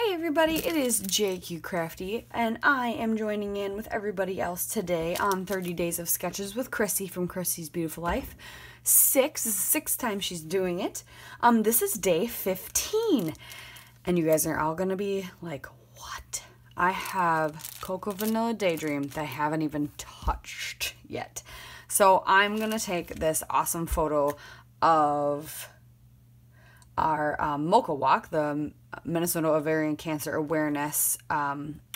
Hey everybody, it is JQ Crafty, and I am joining in with everybody else today on 30 Days of Sketches with Chrissy from Chrissy's Beautiful Life. This is the sixth time she's doing it. This is day 15, and you guys are all gonna be like, what? I have Cocoa Vanilla Daydream that I haven't even touched yet. So I'm gonna take this awesome photo of our Mocha Walk, the Minnesota Ovarian Cancer Awareness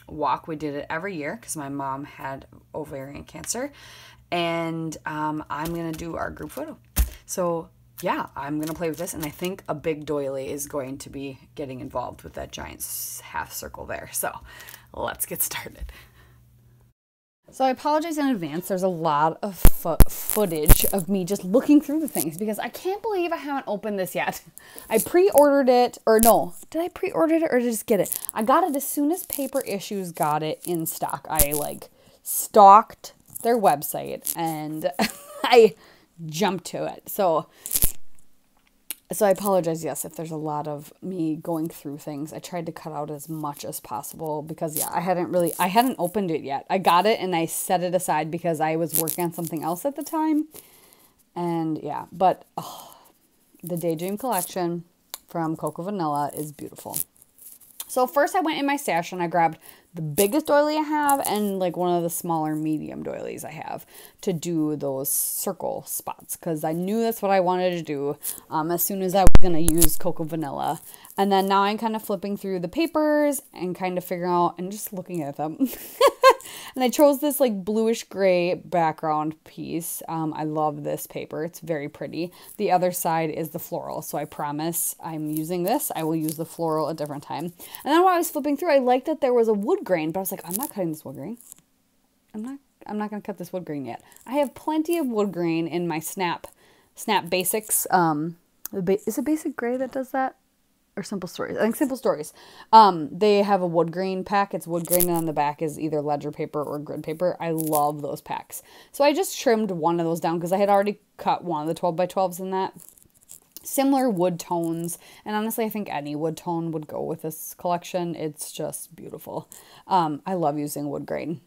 walk. We did it every year because my mom had ovarian cancer, and I'm gonna do our group photo. So yeah, I'm gonna play with this, and I think a big doily is going to be getting involved with that giant half circle there. So let's get started. So I apologize in advance. There's a lot of footage of me just looking through the things because I can't believe I haven't opened this yet. I pre-ordered it, or no, did I pre-order it or did I just get it? I got it as soon as Paper Issues got it in stock. I stalked their website and I jumped to it. So I apologize, yes, if there's a lot of me going through things. I tried to cut out as much as possible because, yeah, I hadn't opened it yet. I got it and I set it aside because I was working on something else at the time. And, yeah, but the Daydream collection from Cocoa Vanilla is beautiful. So first I went in my stash and I grabbed the biggest doily I have and one of the smaller medium doilies I have to do those circle spots because I knew that's what I wanted to do as soon as I was going to use Cocoa Vanilla. And then now I'm kind of flipping through the papers and kind of figuring out and just looking at them. And I chose this bluish gray background piece. I love this paper. It's very pretty. The other side is the floral. So I promise I'm using this. I will use the floral a different time. And then while I was flipping through, I liked that there was a wood grain, but I was like, I'm not cutting this wood grain. I'm not going to cut this wood grain yet. I have plenty of wood grain in my Snap Basics. Is it Basic Gray that does that? Or Simple Stories. I think Simple Stories. They have a wood grain pack. It's wood grain, and on the back is either ledger paper or grid paper. I love those packs. So I just trimmed one of those down because I had already cut one of the 12 by 12s in that. Similar wood tones, and honestly I think any wood tone would go with this collection. It's just beautiful. I love using wood grain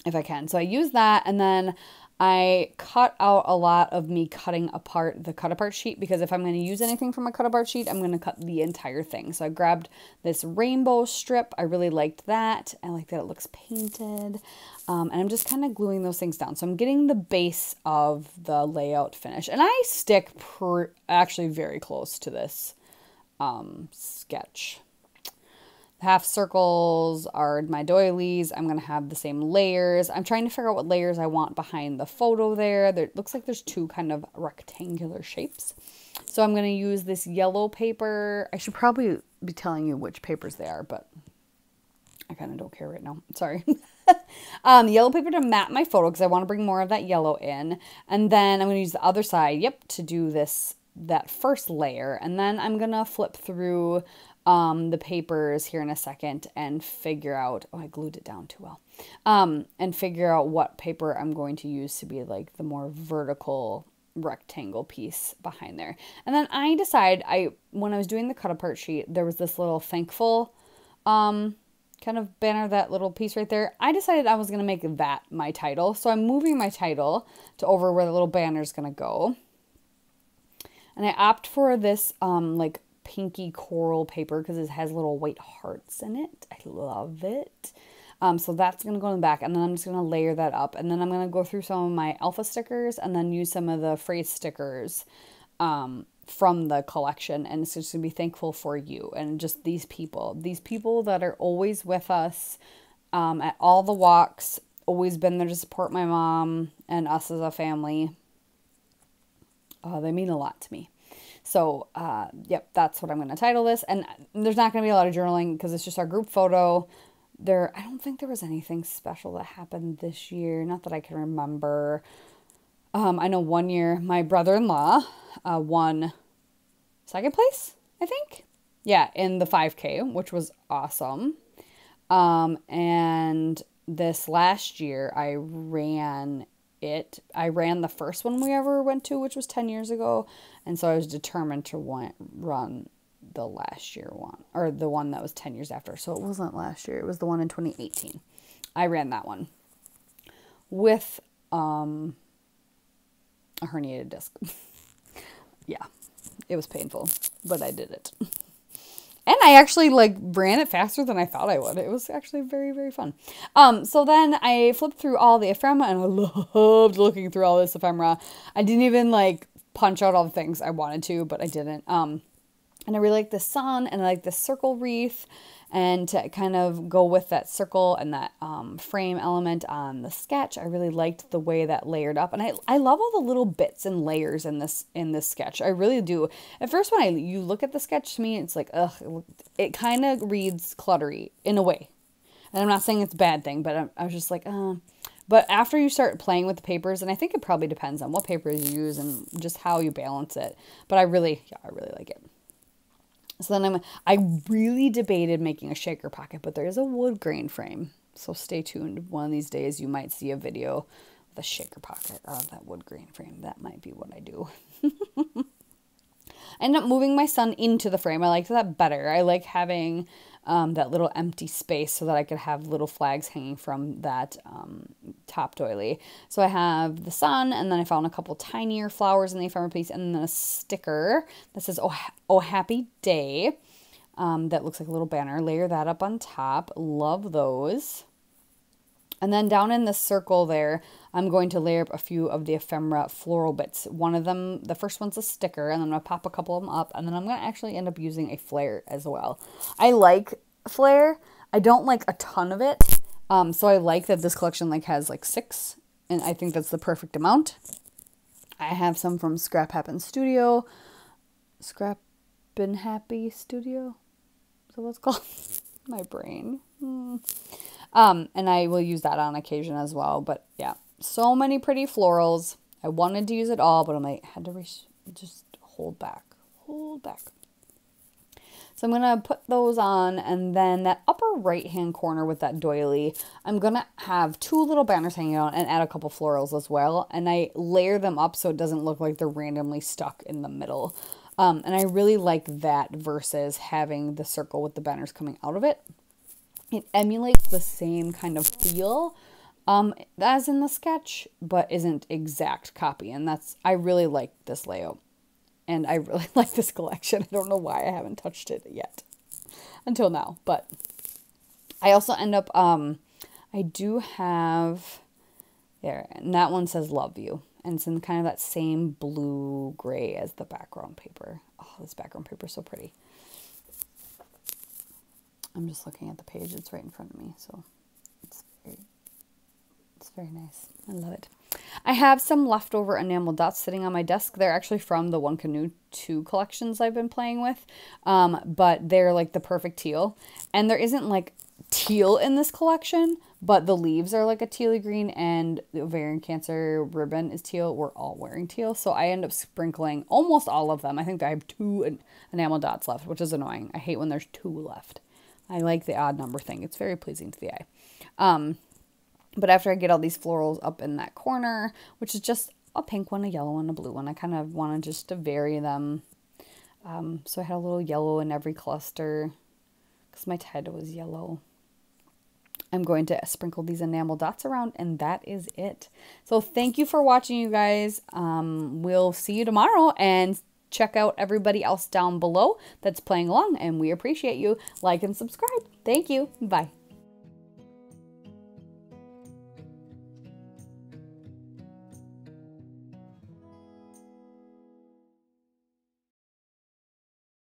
if I can. So I use that, and then I cut out a lot of me cutting apart the cut apart sheet because if I'm going to use anything from a cut apart sheet, I'm going to cut the entire thing. So I grabbed this rainbow strip. I really liked that. I like that it looks painted. And I'm just kind of gluing those things down. So I'm getting the base of the layout finish. And I stick actually very close to this sketch. Half circles are my doilies. I'm going to have the same layers. I'm trying to figure out what layers I want behind the photo there. There looks like there's two kind of rectangular shapes. So I'm going to use this yellow paper. I should probably be telling you which papers they are, but I kind of don't care right now. Sorry. Yellow paper to mat my photo because I want to bring more of that yellow in. And then I'm going to use the other side, to do that first layer. And then I'm going to flip through the papers here in a second and figure out, I glued it down too well, and figure out what paper I'm going to use to be the more vertical rectangle piece behind there. And then I decide, when I was doing the cut apart sheet, there was this little thankful kind of banner, that little piece right there. I decided I was going to make that my title. So I'm moving my title to over where the little banner is going to go. And I opt for this pinky coral paper because it has little white hearts in it. I love it. So that's going to go in the back, and then I'm just going to layer that up, and then I'm going to go through some of my alpha stickers and then use some of the phrase stickers from the collection, and it's just going to be thankful for you and just these people that are always with us at all the walks, always been there to support my mom and us as a family. They mean a lot to me. So, yep, that's what I'm going to title this. And there's not going to be a lot of journaling because it's just our group photo. I don't think there was anything special that happened this year. Not that I can remember. I know one year my brother-in-law won second place, I think. Yeah, in the 5K, which was awesome. And this last year I ran the first one we ever went to, which was 10 years ago. And so I was determined to run the last year one, or the one that was 10 years after. So it wasn't last year. It was the one in 2018. I ran that one with a herniated disc. Yeah, it was painful, but I did it. And I actually like ran it faster than I thought I would. It was actually very, very fun. So then I flipped through all the ephemera, and I loved looking through all this ephemera. I didn't even like punch out all the things I wanted to, but I didn't. And I really like the sun, and I like the circle wreath, and to kind of go with that circle and that frame element on the sketch. I really liked the way that layered up, and I love all the little bits and layers in this sketch. I really do. At first, when you look at the sketch, to me, it's like, ugh, it kind of reads cluttery in a way. And I'm not saying it's a bad thing, but I was just like, But after you start playing with the papers, and I think it probably depends on what papers you use and just how you balance it. But I really like it. So then I really debated making a shaker pocket, but there is a wood grain frame. So stay tuned. One of these days you might see a video with a shaker pocket of that wood grain frame. That might be what I do. I ended up moving my sun into the frame. I liked that better. I like having that little empty space so that I could have little flags hanging from that top doily. So I have the sun, and then I found a couple tinier flowers in the ephemera piece, and then a sticker that says, oh happy day. That looks like a little banner. Layer that up on top. Love those. And then down in the circle there, I'm going to layer up a few of the ephemera floral bits. One of them, the first one's a sticker, and I'm going to pop a couple of them up, and then I'm going to actually end up using a flare as well. I like flare. I don't like a ton of it. So I like that this collection like has like 6, and I think that's the perfect amount. I have some from Scrap Happy Studio. Scrappin' Happy Studio? Is that what it's called? My brain. And I will use that on occasion as well. But yeah, so many pretty florals. I wanted to use it all, but I'm like, had to just hold back. So I'm going to put those on, and then that upper right-hand corner with that doily, I'm going to have 2 little banners hanging out and add a couple florals as well. And I layer them up so it doesn't look like they're randomly stuck in the middle. And I really like that versus having the circle with the banners coming out of it. It emulates the same kind of feel as in the sketch, but isn't exact copy. And I really like this layout. And I really like this collection. I don't know why I haven't touched it yet until now. But I also end up, I do have, there, and that one says Love You. And it's in kind of that same blue-gray as the background paper. Oh, this background paper is so pretty. I'm just looking at the page. It's right in front of me. So it's very nice. I love it. I have some leftover enamel dots sitting on my desk. They're actually from the One Canoe 2 collections I've been playing with. But they're like the perfect teal. And there isn't like teal in this collection, but the leaves are like a tealy green, and the ovarian cancer ribbon is teal. We're all wearing teal. So I end up sprinkling almost all of them. I think I have 2 enamel dots left, which is annoying. I hate when there's 2 left. I like the odd number thing. It's very pleasing to the eye. But after I get all these florals up in that corner, which is just a pink one, a yellow one, a blue one, I kind of wanted just to vary them. So I had a little yellow in every cluster because my title was yellow. I'm going to sprinkle these enamel dots around, and that is it. So thank you for watching, you guys. We'll see you tomorrow, and check out everybody else down below that's playing along, and we appreciate you. Like and subscribe. Thank you. Bye.